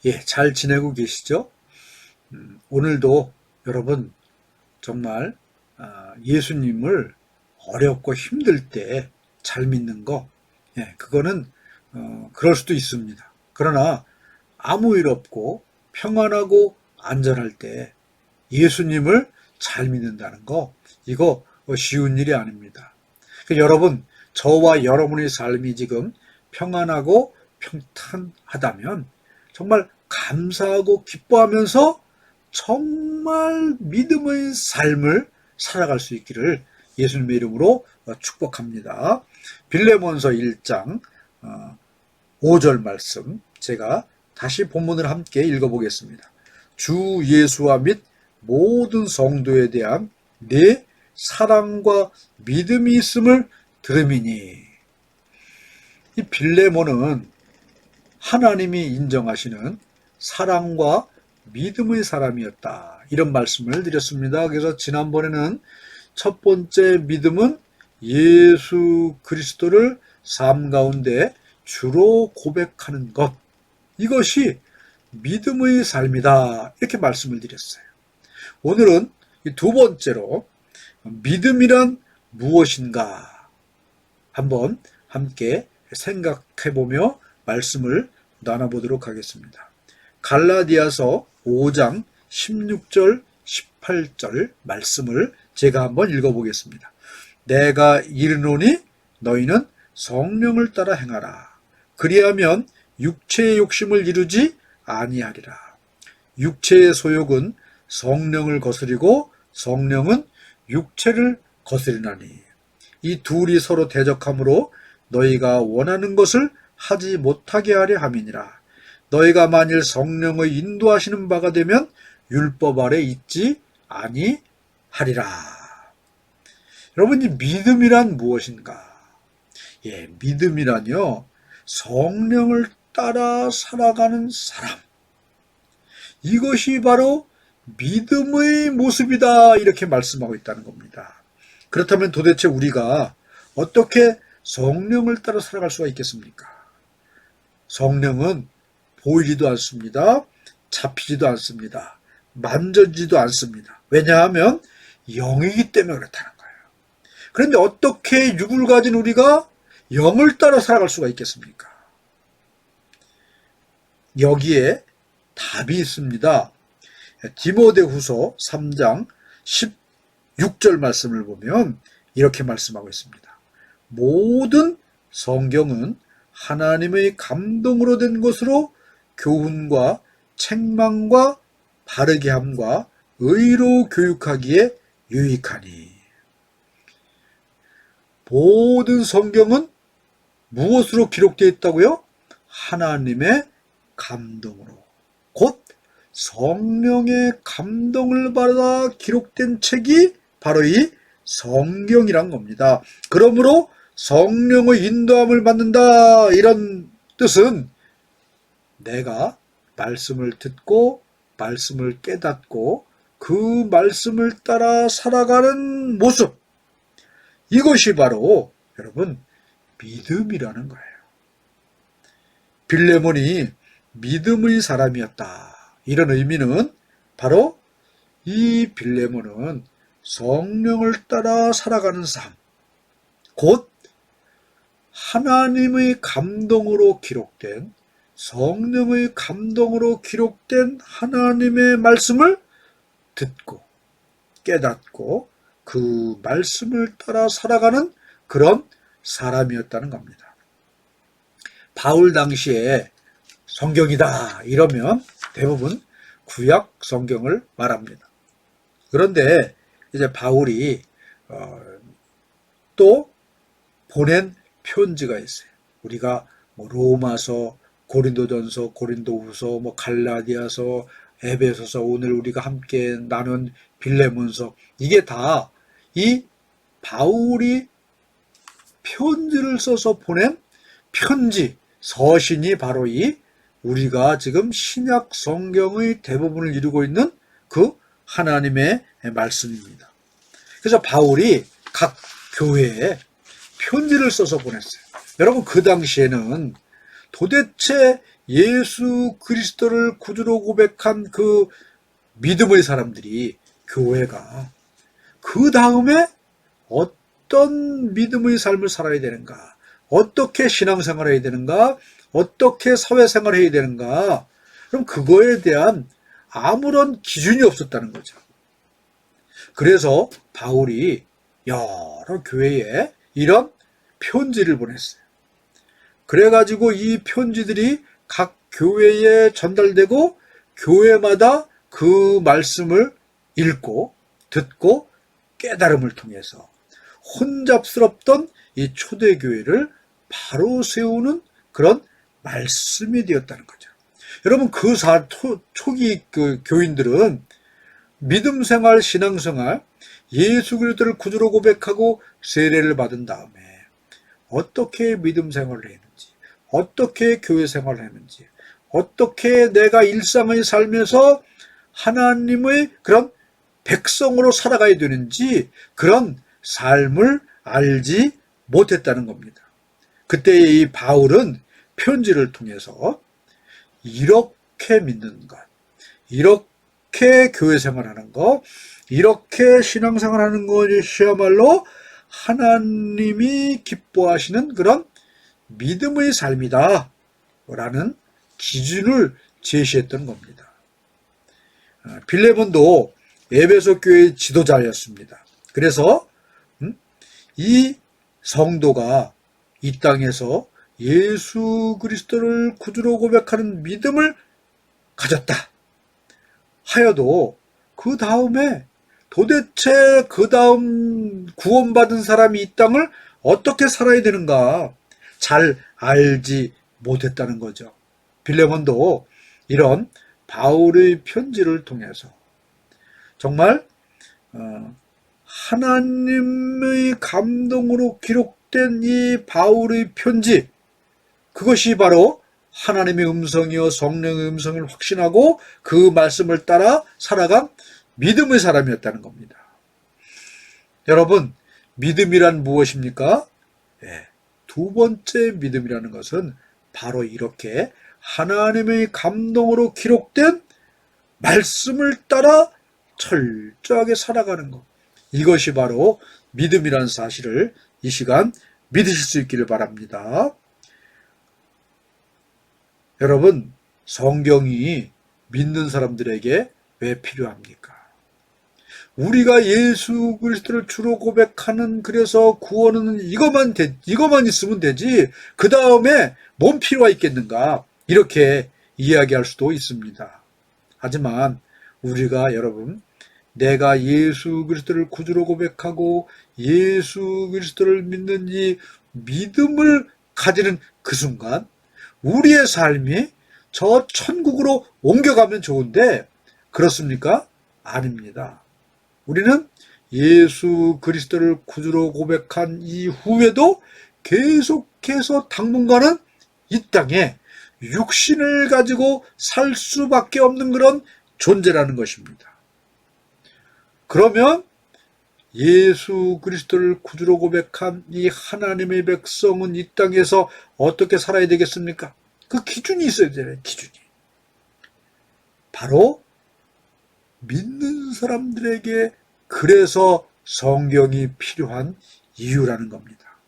예, 잘 지내고 계시죠? 오늘도 여러분 정말 예수님을 어렵고 힘들 때 잘 믿는 거, 예, 그거는 그럴 수도 있습니다. 그러나 아무 일 없고 평안하고 안전할 때 예수님을 잘 믿는다는 거, 이거 쉬운 일이 아닙니다. 여러분, 저와 여러분의 삶이 지금 평안하고 평탄하다면 정말 감사하고 기뻐하면서 정말 믿음의 삶을 살아갈 수 있기를 예수님의 이름으로 축복합니다. 빌레몬서 1장 5절 말씀 제가 다시 본문을 함께 읽어보겠습니다. 주 예수와 및 모든 성도에 대한 내 사랑과 믿음이 있음을 들음이니. 이 빌레몬은 하나님이 인정하시는 사랑과 믿음의 사람이었다, 이런 말씀을 드렸습니다. 그래서 지난번에는 첫 번째 믿음은 예수 그리스도를 삶 가운데 주로 고백하는 것, 이것이 믿음의 삶이다, 이렇게 말씀을 드렸어요. 오늘은 두 번째로 믿음이란 무엇인가 한번 함께 생각해보며 말씀을 나눠보도록 하겠습니다. 갈라디아서 5장 16절 18절 말씀을 제가 한번 읽어보겠습니다. 내가 이르노니 너희는 성령을 따라 행하라. 그리하면 육체의 욕심을 이루지 아니하리라. 육체의 소욕은 성령을 거스리고 성령은 육체를 거스리나니 이 둘이 서로 대적하므로 너희가 원하는 것을 하지 못하게 하려 함이니라. 너희가 만일 성령의 인도하시는 바가 되면 율법 아래 있지 아니하리라. 여러분, 이 믿음이란 무엇인가? 예, 믿음이란요, 성령을 따라 살아가는 사람, 이것이 바로 믿음의 모습이다, 이렇게 말씀하고 있다는 겁니다. 그렇다면 도대체 우리가 어떻게 성령을 따라 살아갈 수가 있겠습니까? 성령은 보이지도 않습니다. 잡히지도 않습니다. 만져지지도 않습니다. 왜냐하면 영이기 때문에 그렇다는 거예요. 그런데 어떻게 육을 가진 우리가 영을 따라 살아갈 수가 있겠습니까? 여기에 답이 있습니다. 디모데후서 3장 16절 말씀을 보면 이렇게 말씀하고 있습니다. 모든 성경은 하나님의 감동으로 된 것으로 교훈과 책망과 바르게 함과 의로 교육하기에 유익하니. 모든 성경은 무엇으로 기록되어 있다고요? 하나님의 감동으로, 곧 성령의 감동을 받아 기록된 책이 바로 이 성경이란 겁니다. 그러므로 성령의 인도함을 받는다, 이런 뜻은 내가 말씀을 듣고 말씀을 깨닫고 그 말씀을 따라 살아가는 모습, 이것이 바로 여러분 믿음이라는 거예요. 빌레몬이 믿음의 사람이었다, 이런 의미는 바로 이 빌레몬은 성령을 따라 살아가는 삶, 곧 하나님의 감동으로 기록된, 성령의 감동으로 기록된 하나님의 말씀을 듣고 깨닫고 그 말씀을 따라 살아가는 그런 사람이었다는 겁니다. 바울 당시에 성경이다 이러면 대부분 구약 성경을 말합니다. 그런데 이제 바울이 또 보낸 편지가 있어요. 우리가 로마서, 고린도전서, 고린도후서, 갈라디아서, 에베소서, 오늘 우리가 함께 나눈 빌레몬서, 이게 다 이 바울이 편지를 써서 보낸 편지, 서신이 바로 이 우리가 지금 신약 성경의 대부분을 이루고 있는 그 하나님의 말씀입니다. 그래서 바울이 각 교회에 편지를 써서 보냈어요. 여러분, 그 당시에는 도대체 예수 그리스도를 구주로 고백한 그 믿음의 사람들이, 교회가 그 다음에 어떤 믿음의 삶을 살아야 되는가, 어떻게 신앙생활을 해야 되는가, 어떻게 사회생활을 해야 되는가, 그럼 그거에 대한 아무런 기준이 없었다는 거죠. 그래서 바울이 여러 교회에 이런 편지를 보냈어요. 그래가지고 이 편지들이 각 교회에 전달되고 교회마다 그 말씀을 읽고 듣고 깨달음을 통해서 혼잡스럽던 이 초대교회를 바로 세우는 그런 말씀이 되었다는 거죠. 여러분, 그 초기 그 교인들은 믿음 생활, 신앙 생활, 예수 그리스도를 구주로 고백하고 세례를 받은 다음에 어떻게 믿음 생활을 했는지, 어떻게 교회 생활을 했는지, 어떻게 내가 일상의 삶에서 하나님의 그런 백성으로 살아가야 되는지, 그런 삶을 알지 못했다는 겁니다. 그때 이 바울은 편지를 통해서 이렇게 믿는 것, 이렇게 교회 생활하는 것, 이렇게 신앙생활하는 것이야말로 하나님이 기뻐하시는 그런 믿음의 삶이다 라는 기준을 제시했던 겁니다. 빌레몬도 에베소 교회의 지도자였습니다. 그래서 이 성도가 이 땅에서 예수 그리스도를 구주로 고백하는 믿음을 가졌다 하여도 그 다음에 도대체 그 다음 구원받은 사람이 이 땅을 어떻게 살아야 되는가 잘 알지 못했다는 거죠. 빌레몬도 이런 바울의 편지를 통해서 정말 하나님의 감동으로 기록된 이 바울의 편지, 그것이 바로 하나님의 음성이요 성령의 음성을 확신하고 그 말씀을 따라 살아간 믿음의 사람이었다는 겁니다. 여러분, 믿음이란 무엇입니까? 두 번째 믿음이라는 것은 바로 이렇게 하나님의 감동으로 기록된 말씀을 따라 철저하게 살아가는 것, 이것이 바로 믿음이라는 사실을 이 시간 믿으실 수 있기를 바랍니다. 여러분, 성경이 믿는 사람들에게 왜 필요합니까? 우리가 예수 그리스도를 주로 고백하는, 그래서 구원은 이것만 있으면 되지 그 다음에 뭔 필요가 있겠는가, 이렇게 이야기할 수도 있습니다. 하지만 우리가, 여러분, 내가 예수 그리스도를 구주로 고백하고 예수 그리스도를 믿는 이 믿음을 가지는 그 순간 우리의 삶이 저 천국으로 옮겨가면 좋은데, 그렇습니까? 아닙니다. 우리는 예수 그리스도를 구주로 고백한 이후에도 계속해서 당분간은 이 땅에 육신을 가지고 살 수밖에 없는 그런 존재라는 것입니다. 그러면 예수 그리스도를 구주로 고백한 이 하나님의 백성은 이 땅에서 어떻게 살아야 되겠습니까? 그 기준이 있어야 되잖아요. 기준이. 바로 믿는 사람들에게 그래서 성경이 필요한 이유라는 겁니다.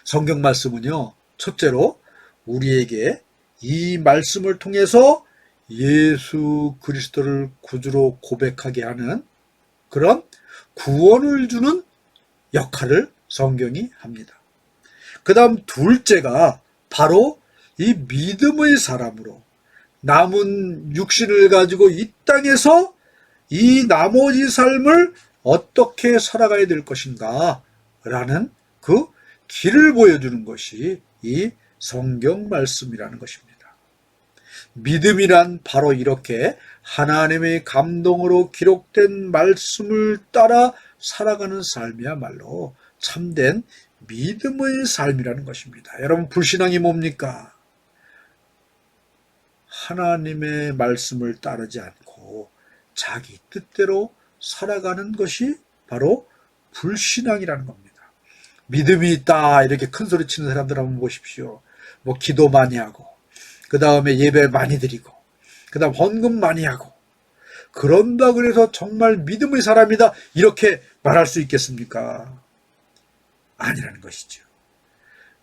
성경 말씀은요, 첫째로 우리에게 이 말씀을 통해서 예수 그리스도를 구주로 고백하게 하는 그런 구원을 주는 역할을 성경이 합니다. 그 다음 둘째가 바로 이 믿음의 사람으로 남은 육신을 가지고 이 땅에서 이 나머지 삶을 어떻게 살아가야 될 것인가 라는 그 길을 보여주는 것이 이 성경 말씀이라는 것입니다. 믿음이란 바로 이렇게 하나님의 감동으로 기록된 말씀을 따라 살아가는 삶이야말로 참된 믿음의 삶이라는 것입니다. 여러분, 불신앙이 뭡니까? 하나님의 말씀을 따르지 않고 자기 뜻대로 살아가는 것이 바로 불신앙이라는 겁니다. 믿음이 있다 이렇게 큰 소리 치는 사람들 한번 보십시오. 뭐 기도 많이 하고 그 다음에 예배 많이 드리고, 그 다음 헌금 많이 하고, 그런다 그래서 정말 믿음의 사람이다 이렇게 말할 수 있겠습니까? 아니라는 것이죠.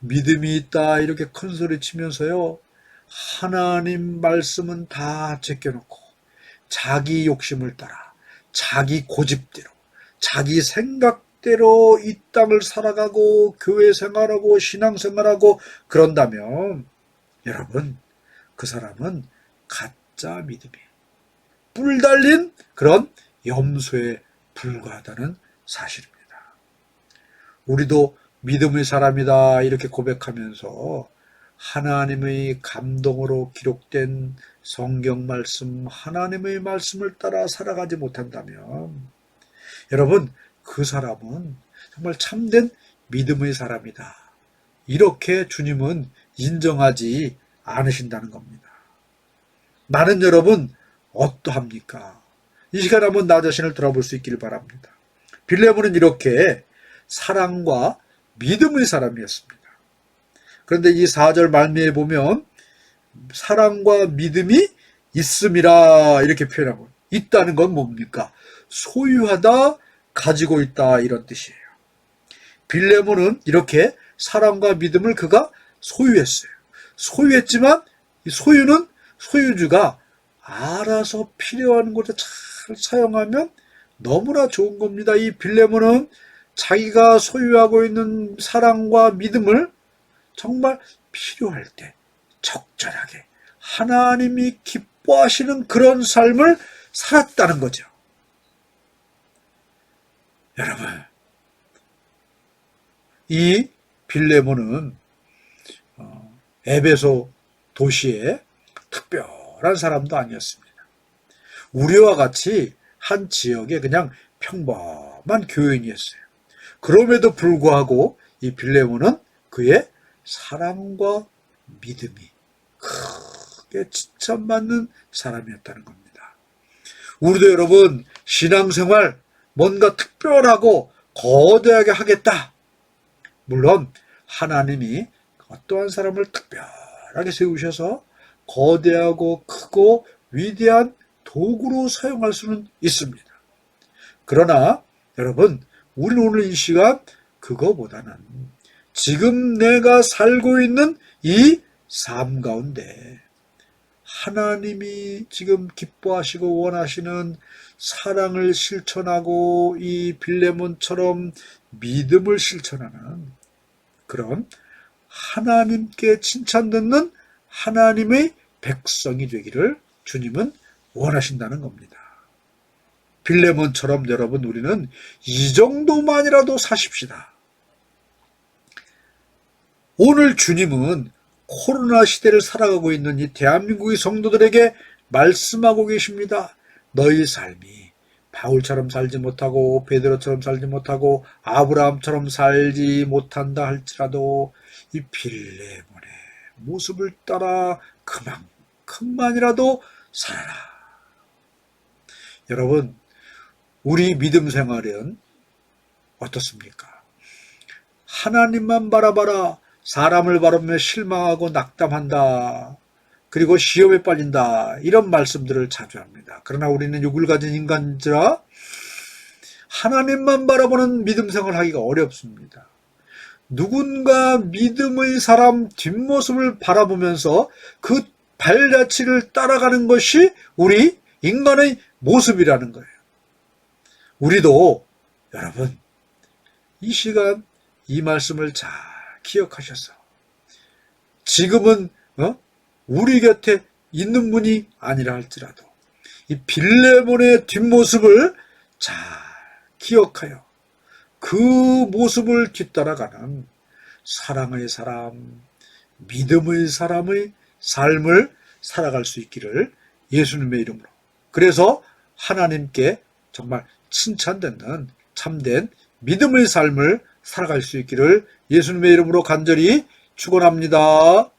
믿음이 있다 이렇게 큰 소리 치면서요, 하나님 말씀은 다 제껴놓고 자기 욕심을 따라 자기 고집대로 자기 생각대로 이 땅을 살아가고 교회 생활하고 신앙 생활하고 그런다면 여러분, 그 사람은 가짜 믿음이에요. 뿔 달린 그런 염소에 불과하다는 사실입니다. 우리도 믿음의 사람이다 이렇게 고백하면서 하나님의 감동으로 기록된 성경 말씀, 하나님의 말씀을 따라 살아가지 못한다면 여러분, 그 사람은 정말 참된 믿음의 사람이다. 이렇게 주님은 인정하지 않으신다는 겁니다. 나는 여러분 어떠합니까? 이 시간 한번 나 자신을 돌아볼 수 있기를 바랍니다. 빌레몬은 이렇게 사랑과 믿음의 사람이었습니다. 그런데 이 4절 말미에 보면 사랑과 믿음이 있음이라 이렇게 표현하고, 있다는 건 뭡니까? 소유하다, 가지고 있다 이런 뜻이에요. 빌레몬은 이렇게 사랑과 믿음을 그가 소유했어요. 소유했지만 이 소유는 소유주가 알아서 필요한 곳에 잘 사용하면 너무나 좋은 겁니다. 이 빌레몬은 자기가 소유하고 있는 사랑과 믿음을 정말 필요할 때 적절하게 하나님이 기뻐하시는 그런 삶을 살았다는 거죠. 여러분, 이 빌레몬은 에베소 도시의 특별한 사람도 아니었습니다. 우리와 같이 한 지역의 그냥 평범한 교인이었어요. 그럼에도 불구하고 이 빌레몬은 그의 사랑과 믿음이 크게 칭찬받는 사람이었다는 겁니다. 우리도 여러분 신앙생활 뭔가 특별하고 거대하게 하겠다. 물론 하나님이 어떠한 사람을 특별하게 세우셔서 거대하고 크고 위대한 도구로 사용할 수는 있습니다. 그러나 여러분, 우리는 오늘 이 시간 그거보다는 지금 내가 살고 있는 이 삶 가운데 하나님이 지금 기뻐하시고 원하시는 사랑을 실천하고 이 빌레몬처럼 믿음을 실천하는 그런 하나님께 칭찬 듣는 하나님의 백성이 되기를 주님은 원하신다는 겁니다. 빌레몬처럼 여러분 우리는 이 정도만이라도 사십시다. 오늘 주님은 코로나 시대를 살아가고 있는 이 대한민국의 성도들에게 말씀하고 계십니다. 너희 삶이 바울처럼 살지 못하고 베드로처럼 살지 못하고 아브라함처럼 살지 못한다 할지라도 이 빌레몬의 모습을 따라 그만큼만이라도 살아라. 여러분, 우리 믿음 생활은 어떻습니까? 하나님만 바라봐라. 사람을 바라보며 실망하고 낙담한다. 그리고 시험에 빠진다. 이런 말씀들을 자주 합니다. 그러나 우리는 육을 가진 인간들아 하나님만 바라보는 믿음 생활하기가 어렵습니다. 누군가 믿음의 사람 뒷모습을 바라보면서 그 발자취를 따라가는 것이 우리 인간의 모습이라는 거예요. 우리도 여러분 이 시간 이 말씀을 잘 기억하셔서 지금은 우리 곁에 있는 분이 아니라 할지라도 이 빌레몬의 뒷모습을 잘 기억하여 그 모습을 뒤따라가는 사랑의 사람, 믿음의 사람의 삶을 살아갈 수 있기를 예수님의 이름으로, 그래서 하나님께 정말 칭찬되는 참된 믿음의 삶을 살아갈 수 있기를 예수님의 이름으로 간절히 축원합니다.